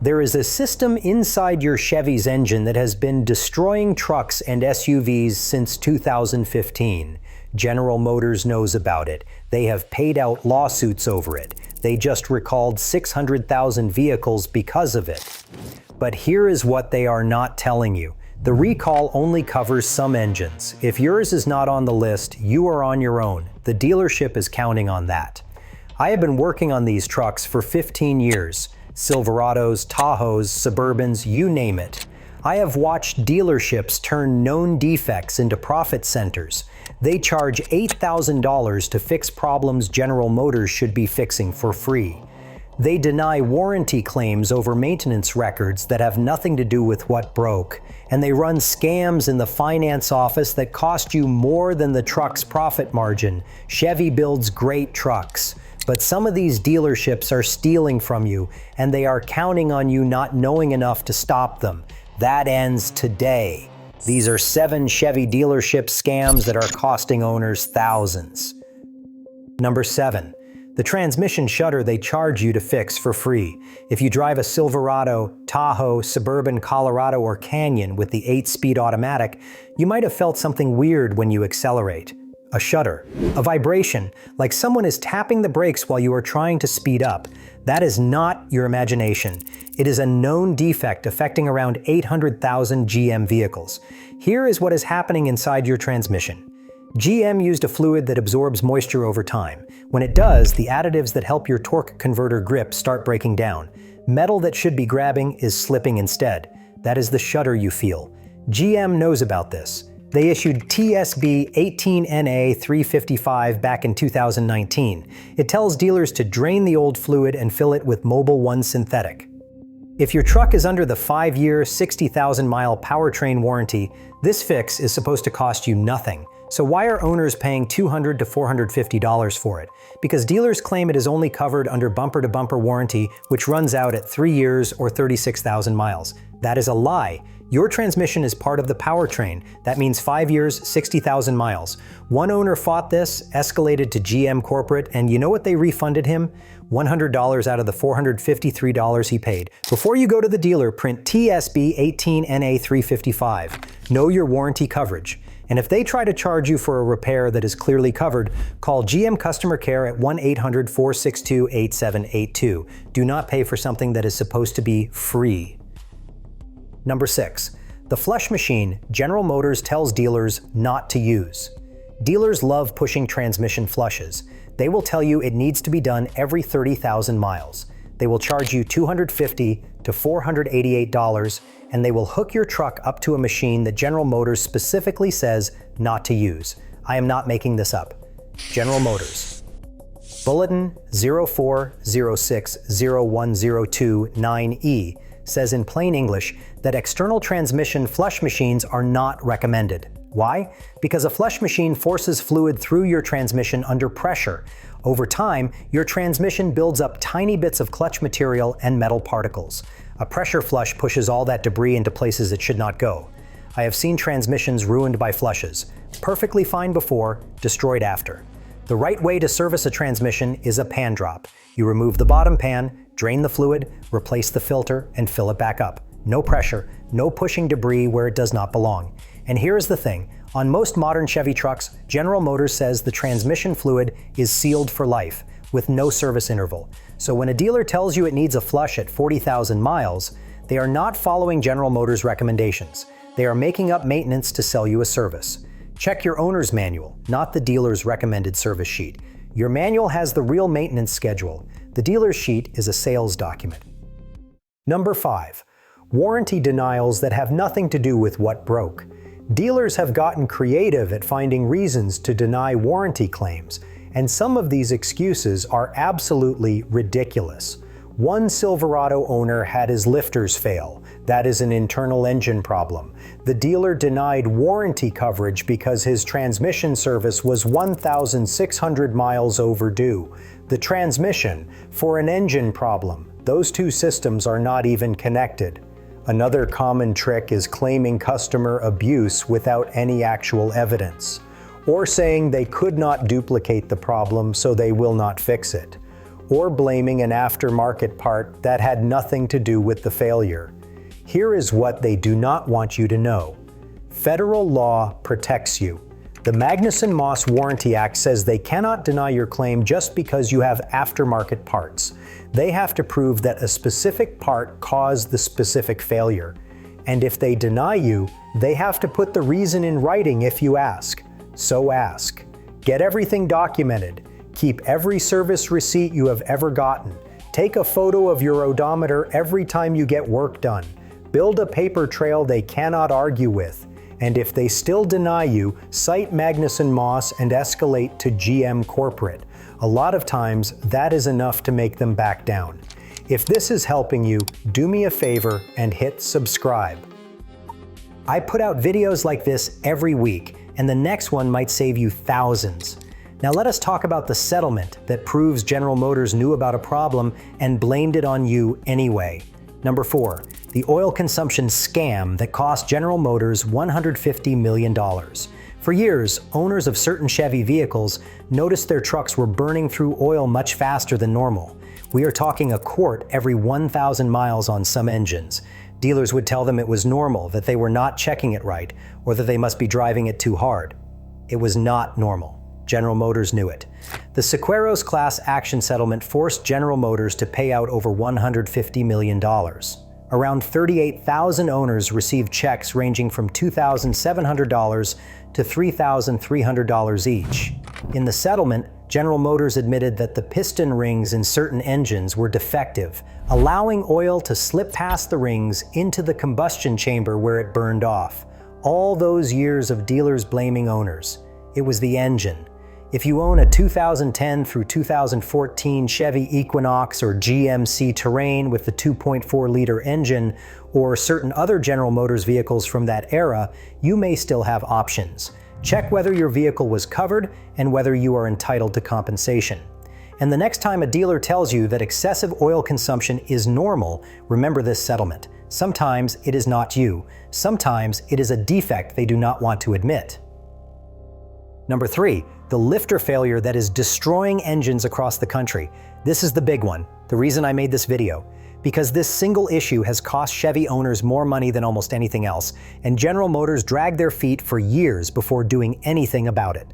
There is a system inside your Chevy's engine that has been destroying trucks and SUVs since 2015. General Motors knows about it. They have paid out lawsuits over it. They just recalled 600,000 vehicles because of it. But here is what they are not telling you. The recall only covers some engines. If yours is not on the list, you are on your own. The dealership is counting on that. I have been working on these trucks for 15 years. Silverados, Tahoes, Suburbans, you name it. I have watched dealerships turn known defects into profit centers. They charge $8,000 to fix problems General Motors should be fixing for free. They deny warranty claims over maintenance records that have nothing to do with what broke. And they run scams in the finance office that cost you more than the truck's profit margin. Chevy builds great trucks. But some of these dealerships are stealing from you, and they are counting on you not knowing enough to stop them. That ends today. These are 7 Chevy dealership scams that are costing owners thousands. Number 7. The transmission shutter they charge you to fix for free. If you drive a Silverado, Tahoe, Suburban, Colorado, or Canyon with the 8-speed automatic, you might have felt something weird when you accelerate. A shudder, a vibration, like someone is tapping the brakes while you are trying to speed up. That is not your imagination. It is a known defect affecting around 800,000 GM vehicles. Here is what is happening inside your transmission. GM used a fluid that absorbs moisture over time. When it does, the additives that help your torque converter grip start breaking down. Metal that should be grabbing is slipping instead. That is the shudder you feel. GM knows about this. They issued TSB 18NA355 back in 2019. It tells dealers to drain the old fluid and fill it with Mobil 1 synthetic. If your truck is under the 5-year, 60,000-mile powertrain warranty, this fix is supposed to cost you nothing. So why are owners paying $200 to $450 for it? Because dealers claim it is only covered under bumper-to-bumper warranty, which runs out at 3 years or 36,000 miles. That is a lie. Your transmission is part of the powertrain. That means 5 years, 60,000 miles. One owner fought this, escalated to GM corporate, and you know what they refunded him? $100 out of the $453 he paid. Before you go to the dealer, print TSB 18NA355. Know your warranty coverage. And if they try to charge you for a repair that is clearly covered, call GM Customer Care at 1-800-462-8782. Do not pay for something that is supposed to be free. Number 6. The flush machine General Motors tells dealers not to use. Dealers love pushing transmission flushes. They will tell you it needs to be done every 30,000 miles. They will charge you $250 to $488, and they will hook your truck up to a machine that General Motors specifically says not to use. I am not making this up. General Motors. Bulletin 04060102-9E says in plain English that external transmission flush machines are not recommended. Why? Because a flush machine forces fluid through your transmission under pressure. Over time, your transmission builds up tiny bits of clutch material and metal particles. A pressure flush pushes all that debris into places it should not go. I have seen transmissions ruined by flushes. Perfectly fine before, destroyed after. The right way to service a transmission is a pan drop. You remove the bottom pan, drain the fluid, replace the filter, and fill it back up. No pressure, no pushing debris where it does not belong. And here's the thing, on most modern Chevy trucks, General Motors says the transmission fluid is sealed for life, with no service interval. So when a dealer tells you it needs a flush at 40,000 miles, they are not following General Motors recommendations. They are making up maintenance to sell you a service. Check your owner's manual, not the dealer's recommended service sheet. Your manual has the real maintenance schedule. The dealer's sheet is a sales document. Number 5. Warranty denials that have nothing to do with what broke. Dealers have gotten creative at finding reasons to deny warranty claims, and some of these excuses are absolutely ridiculous. One Silverado owner had his lifters fail. That is an internal engine problem. The dealer denied warranty coverage because his transmission service was 1,600 miles overdue. The transmission, for an engine problem. Those two systems are not even connected. Another common trick is claiming customer abuse without any actual evidence, or saying they could not duplicate the problem so they will not fix it, or blaming an aftermarket part that had nothing to do with the failure. Here is what they do not want you to know. Federal law protects you. The Magnuson-Moss Warranty Act says they cannot deny your claim just because you have aftermarket parts. They have to prove that a specific part caused the specific failure. And if they deny you, they have to put the reason in writing if you ask. So ask. Get everything documented. Keep every service receipt you have ever gotten. Take a photo of your odometer every time you get work done. Build a paper trail they cannot argue with. And if they still deny you, cite Magnuson-Moss and escalate to GM Corporate. A lot of times, that is enough to make them back down. If this is helping you, do me a favor and hit subscribe. I put out videos like this every week, and the next one might save you thousands. Now let us talk about the settlement that proves General Motors knew about a problem and blamed it on you anyway. Number 4, the oil consumption scam that cost General Motors $150 million. For years, owners of certain Chevy vehicles noticed their trucks were burning through oil much faster than normal. We are talking a quart every 1,000 miles on some engines. Dealers would tell them it was normal, that they were not checking it right, or that they must be driving it too hard. It was not normal. General Motors knew it. The Sequeros class action settlement forced General Motors to pay out over $150 million. Around 38,000 owners received checks ranging from $2,700 to $3,300 each. In the settlement, General Motors admitted that the piston rings in certain engines were defective, allowing oil to slip past the rings into the combustion chamber where it burned off. All those years of dealers blaming owners. It was the engine. If you own a 2010 through 2014 Chevy Equinox or GMC Terrain with the 2.4-liter engine, or certain other General Motors vehicles from that era, you may still have options. Check whether your vehicle was covered and whether you are entitled to compensation. And the next time a dealer tells you that excessive oil consumption is normal, remember this settlement. Sometimes it is not you. Sometimes it is a defect they do not want to admit. Number 3, the lifter failure that is destroying engines across the country. This is the big one, the reason I made this video. Because this single issue has cost Chevy owners more money than almost anything else, and General Motors dragged their feet for years before doing anything about it.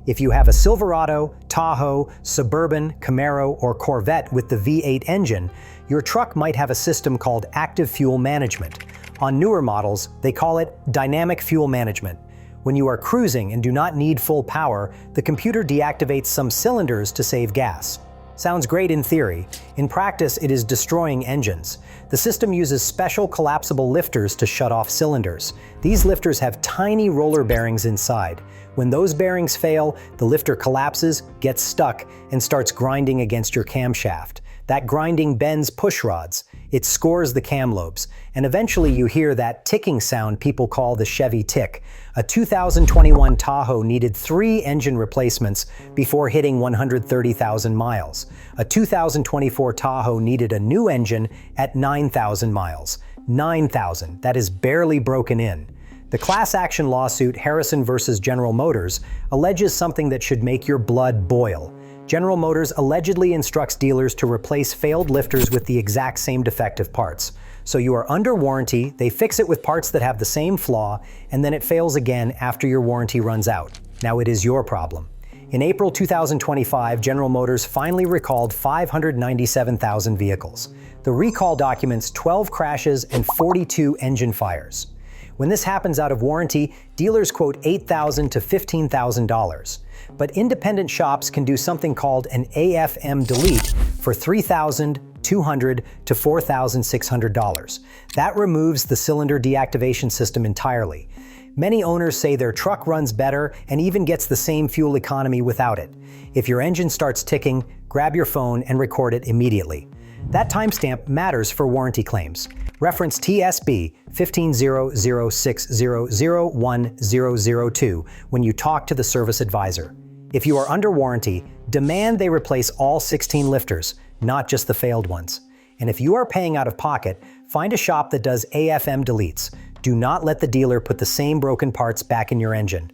If you have a Silverado, Tahoe, Suburban, Camaro, or Corvette with the V8 engine, your truck might have a system called active fuel management. On newer models, they call it dynamic fuel management. When you are cruising and do not need full power, the computer deactivates some cylinders to save gas. Sounds great in theory. In practice, it is destroying engines. The system uses special collapsible lifters to shut off cylinders. These lifters have tiny roller bearings inside. When those bearings fail, the lifter collapses, gets stuck, and starts grinding against your camshaft. That grinding bends push rods. It scores the cam lobes, and eventually you hear that ticking sound people call the Chevy tick. A 2021 Tahoe needed 3 engine replacements before hitting 130,000 miles. A 2024 Tahoe needed a new engine at 9,000 miles. 9,000, that is barely broken in. The class action lawsuit Harrison versus General Motors alleges something that should make your blood boil. General Motors allegedly instructs dealers to replace failed lifters with the exact same defective parts. So you are under warranty, they fix it with parts that have the same flaw, and then it fails again after your warranty runs out. Now it is your problem. In April 2025, General Motors finally recalled 597,000 vehicles. The recall documents 12 crashes and 42 engine fires. When this happens out of warranty, dealers quote $8,000 to $15,000. But independent shops can do something called an AFM delete for $3,200 to $4,600. That removes the cylinder deactivation system entirely. Many owners say their truck runs better and even gets the same fuel economy without it. If your engine starts ticking, grab your phone and record it immediately. That timestamp matters for warranty claims. Reference TSB 150060010002 when you talk to the service advisor. If you are under warranty, demand they replace all 16 lifters, not just the failed ones. And if you are paying out of pocket, find a shop that does AFM deletes. Do not let the dealer put the same broken parts back in your engine.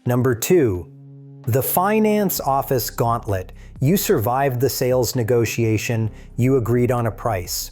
Number 2. The finance office gauntlet. You survived the sales negotiation, you agreed on a price.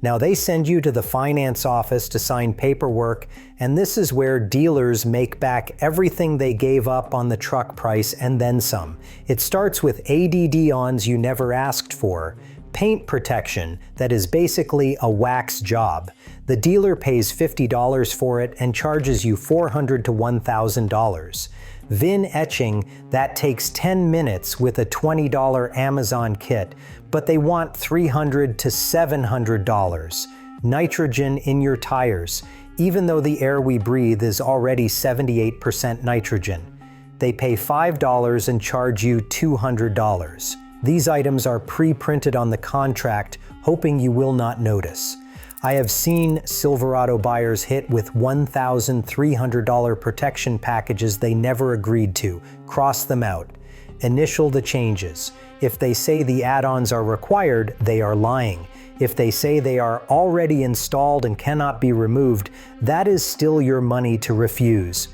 Now they send you to the finance office to sign paperwork, and this is where dealers make back everything they gave up on the truck price and then some. It starts with ADD-ons you never asked for, paint protection that is basically a wax job. The dealer pays $50 for it and charges you $400 to $1,000. VIN etching, that takes 10 minutes with a $20 Amazon kit, but they want $300 to $700. Nitrogen in your tires, even though the air we breathe is already 78% nitrogen. They pay $5 and charge you $200. These items are pre-printed on the contract, hoping you will not notice. I have seen Silverado buyers hit with $1,300 protection packages they never agreed to. Cross them out. Initial the changes. If they say the add-ons are required, they are lying. If they say they are already installed and cannot be removed, that is still your money to refuse.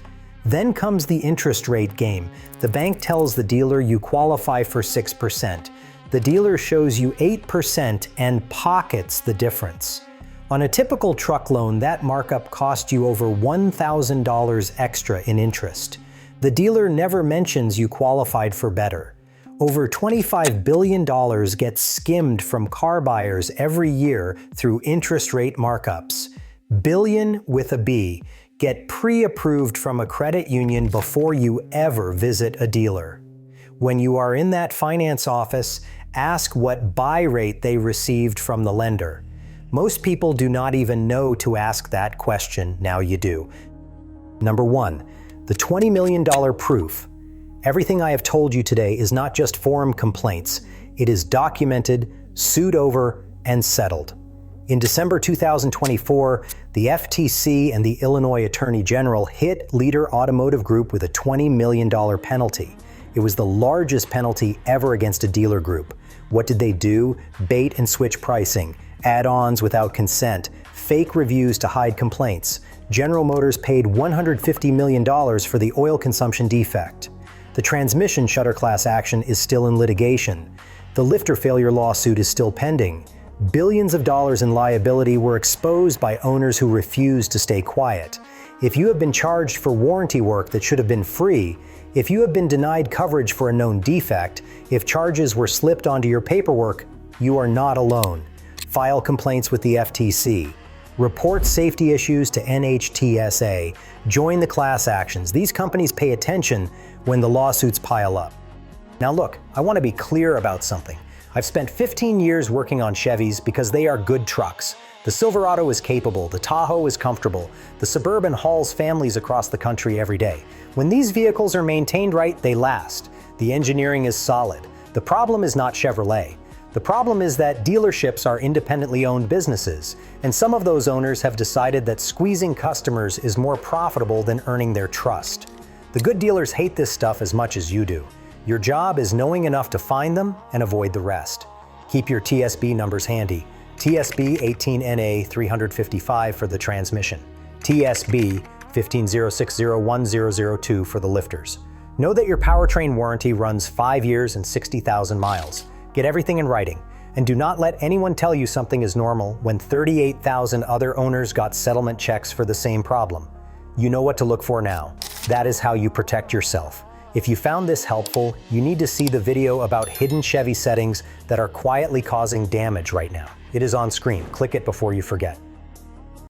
Then comes the interest rate game. The bank tells the dealer you qualify for 6%. The dealer shows you 8% and pockets the difference. On a typical truck loan, that markup cost you over $1,000 extra in interest. The dealer never mentions you qualified for better. Over $25 billion gets skimmed from car buyers every year through interest rate markups. Billion with a B. Get pre-approved from a credit union before you ever visit a dealer. When you are in that finance office, ask what buy rate they received from the lender. Most people do not even know to ask that question. Now you do. Number 1, the $20 million proof. Everything I have told you today is not just forum complaints. It is documented, sued over, and settled. In December 2024, the FTC and the Illinois Attorney General hit Leader Automotive Group with a $20 million penalty. It was the largest penalty ever against a dealer group. What did they do? Bait and switch pricing, add-ons without consent, fake reviews to hide complaints. General Motors paid $150 million for the oil consumption defect. The transmission shutter class action is still in litigation. The lifter failure lawsuit is still pending. Billions of dollars in liability were exposed by owners who refused to stay quiet. If you have been charged for warranty work that should have been free, if you have been denied coverage for a known defect, if charges were slipped onto your paperwork, you are not alone. File complaints with the FTC. Report safety issues to NHTSA. Join the class actions. These companies pay attention when the lawsuits pile up. Now look, I want to be clear about something. I've spent 15 years working on Chevys because they are good trucks. The Silverado is capable, the Tahoe is comfortable, the Suburban hauls families across the country every day. When these vehicles are maintained right, they last. The engineering is solid. The problem is not Chevrolet. The problem is that dealerships are independently owned businesses, and some of those owners have decided that squeezing customers is more profitable than earning their trust. The good dealers hate this stuff as much as you do. Your job is knowing enough to find them and avoid the rest. Keep your TSB numbers handy. TSB 18NA 355 for the transmission. TSB 150601002 for the lifters. Know that your powertrain warranty runs 5 years and 60,000 miles. Get everything in writing. And do not let anyone tell you something is normal when 38,000 other owners got settlement checks for the same problem. You know what to look for now. That is how you protect yourself. If you found this helpful, you need to see the video about hidden Chevy settings that are quietly causing damage right now. It is on screen. Click it before you forget.